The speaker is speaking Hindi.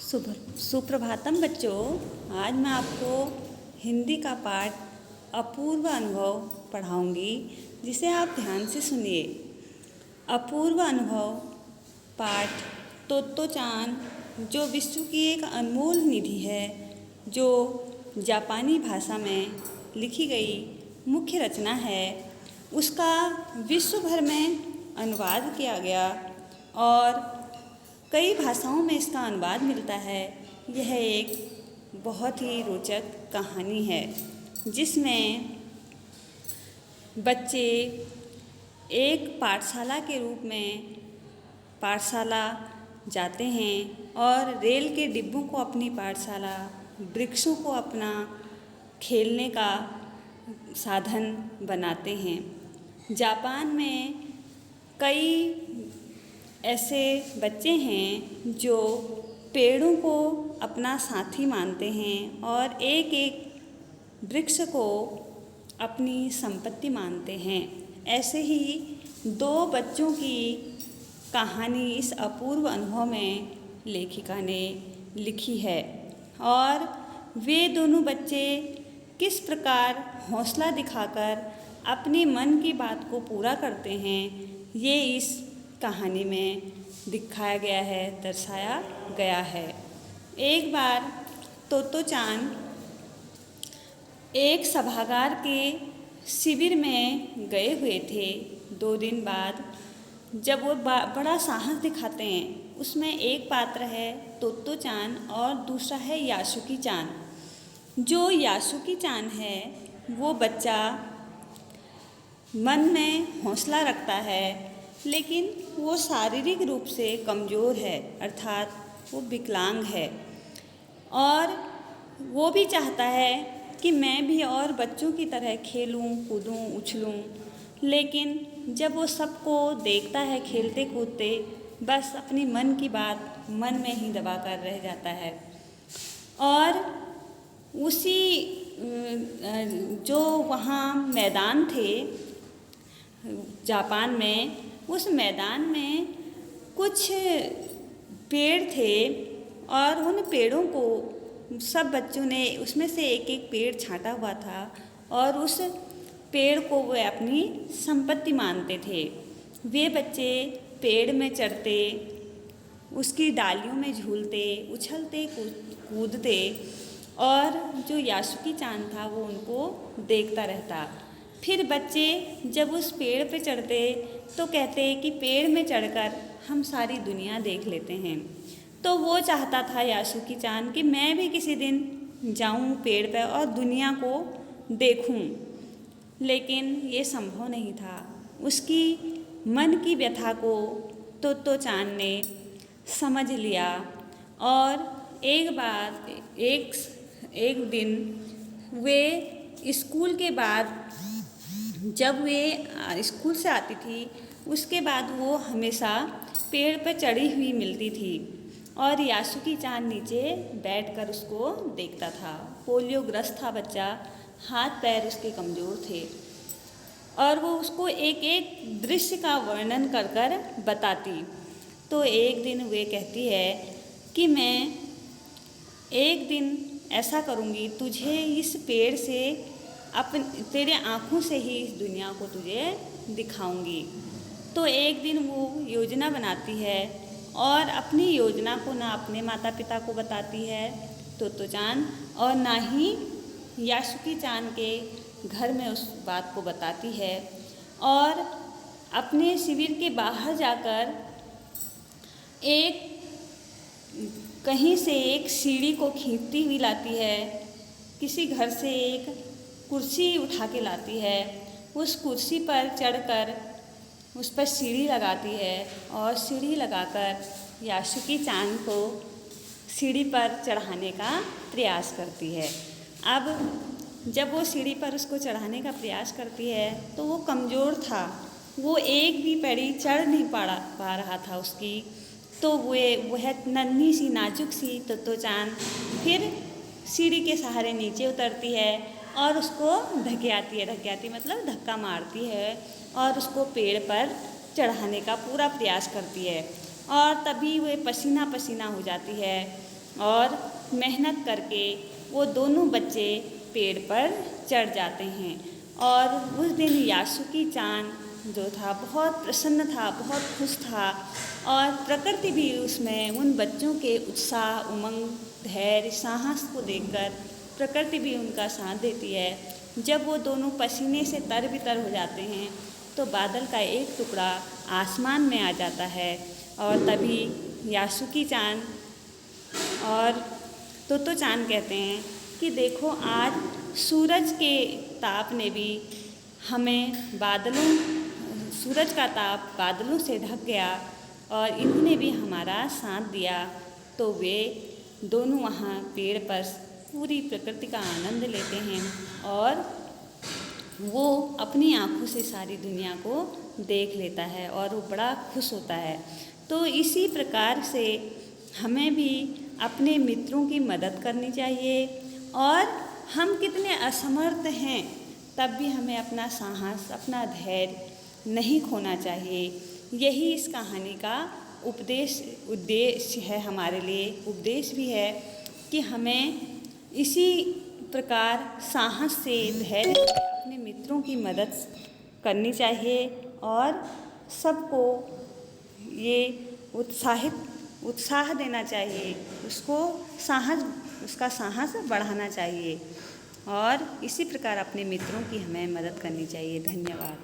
सुप्रभातम बच्चों। आज मैं आपको हिंदी का पाठ अपूर्व अनुभव पढ़ाऊंगी, जिसे आप ध्यान से सुनिए। अपूर्व अनुभव पाठ तोत्तो-चान, जो विश्व की एक अनमोल निधि है, जो जापानी भाषा में लिखी गई मुख्य रचना है, उसका विश्व भर में अनुवाद किया गया और कई भाषाओं में इसका अनुवाद मिलता है। यह एक बहुत ही रोचक कहानी है, जिसमें बच्चे एक पाठशाला के रूप में पाठशाला जाते हैं और रेल के डिब्बों को अपनी पाठशाला, वृक्षों को अपना खेलने का साधन बनाते हैं। जापान में कई ऐसे बच्चे हैं जो पेड़ों को अपना साथी मानते हैं और एक एक वृक्ष को अपनी संपत्ति मानते हैं। ऐसे ही दो बच्चों की कहानी इस अपूर्व अनुभव में लेखिका ने लिखी है और वे दोनों बच्चे किस प्रकार हौसला दिखाकर अपने मन की बात को पूरा करते हैं, ये इस कहानी में दिखाया गया है, दर्शाया गया है। एक बार तोत्तो-चान एक सभागार के शिविर में गए हुए थे। 2 दिन बाद जब वो बड़ा साहस दिखाते हैं, उसमें एक पात्र है तोत्तो-चान और दूसरा है यासुकी-चान। जो यासुकी-चान है, वो बच्चा मन में हौसला रखता है, लेकिन वो शारीरिक रूप से कमज़ोर है, अर्थात वो विकलांग है और वो भी चाहता है कि मैं भी और बच्चों की तरह खेलूं, कूदूं, उछलूं, लेकिन जब वो सबको देखता है खेलते कूदते, बस अपनी मन की बात मन में ही दबा कर रह जाता है। और उसी जो वहाँ मैदान थे जापान में, उस मैदान में कुछ पेड़ थे और उन पेड़ों को सब बच्चों ने उसमें से एक एक पेड़ छांटा हुआ था और उस पेड़ को वे अपनी संपत्ति मानते थे। वे बच्चे पेड़ में चढ़ते, उसकी डालियों में झूलते, उछलते कूदते और जो यासुकी-चान था वो उनको देखता रहता। फिर बच्चे जब उस पेड़ पे चढ़ते तो कहते कि पेड़ में चढ़कर हम सारी दुनिया देख लेते हैं। तो वो चाहता था यासुकी-चान कि मैं भी किसी दिन जाऊं पेड़ पे और दुनिया को देखूं, लेकिन ये संभव नहीं था। उसकी मन की व्यथा को तोत्तो-चान ने समझ लिया और एक दिन वे स्कूल के बाद, जब वे स्कूल से आती थी, उसके बाद वो हमेशा पेड़ पर चढ़ी हुई मिलती थी और यासुकी-चान नीचे बैठकर उसको देखता था। पोलियोग्रस्त था बच्चा, हाथ पैर उसके कमज़ोर थे और वो उसको एक एक दृश्य का वर्णन कर कर बताती। तो एक दिन वे कहती है कि मैं एक दिन ऐसा करूँगी, तुझे इस पेड़ से तेरे आँखों से ही इस दुनिया को तुझे दिखाऊंगी। तो एक दिन वो योजना बनाती है और अपनी योजना को ना अपने माता पिता को बताती है तोत्तो-चान और ना ही यासुकी-चान के घर में उस बात को बताती है और अपने शिविर के बाहर जाकर कहीं से एक सीढ़ी को खींचती हुई लाती है। किसी घर से एक कुर्सी उठा के लाती है, उस कुर्सी पर चढ़कर उस पर सीढ़ी लगाती है और सीढ़ी लगाकर यासुकी-चान को सीढ़ी पर चढ़ाने का प्रयास करती है। अब जब वो सीढ़ी पर उसको चढ़ाने का प्रयास करती है तो वो कमज़ोर था, वो एक भी पैड़ी चढ़ नहीं पा रहा था उसकी। तो वह नन्ही सी नाजुक सी तोत्तो-चान फिर सीढ़ी के सहारे नीचे उतरती है और उसको धकेलती मतलब धक्का मारती है और उसको पेड़ पर चढ़ाने का पूरा प्रयास करती है और तभी वह पसीना पसीना हो जाती है और मेहनत करके वो दोनों बच्चे पेड़ पर चढ़ जाते हैं। और उस दिन यासुकी चान जो था बहुत प्रसन्न था, बहुत खुश था, और प्रकृति भी उसमें उन बच्चों के उत्साह, उमंग, धैर्य, साहस को देखकर प्रकृति भी उनका साथ देती है। जब वो दोनों पसीने से तर-बितर हो जाते हैं तो बादल का एक टुकड़ा आसमान में आ जाता है और तभी यासुकी चान और तोतो चान कहते हैं कि देखो आज सूरज के ताप ने भी हमें सूरज का ताप बादलों से ढक गया और इन्होंने भी हमारा साथ दिया। तो वे दोनों वहाँ पेड़ पर पूरी प्रकृति का आनंद लेते हैं और वो अपनी आँखों से सारी दुनिया को देख लेता है और वो बड़ा खुश होता है। तो इसी प्रकार से हमें भी अपने मित्रों की मदद करनी चाहिए और हम कितने असमर्थ हैं तब भी हमें अपना साहस, अपना धैर्य नहीं खोना चाहिए। यही इस कहानी का उद्देश्य है, हमारे लिए उपदेश भी है कि हमें इसी प्रकार साहस से, धैर्य से अपने मित्रों की मदद करनी चाहिए और सबको ये उत्साह देना चाहिए, उसका साहस बढ़ाना चाहिए और इसी प्रकार अपने मित्रों की हमें मदद करनी चाहिए। धन्यवाद।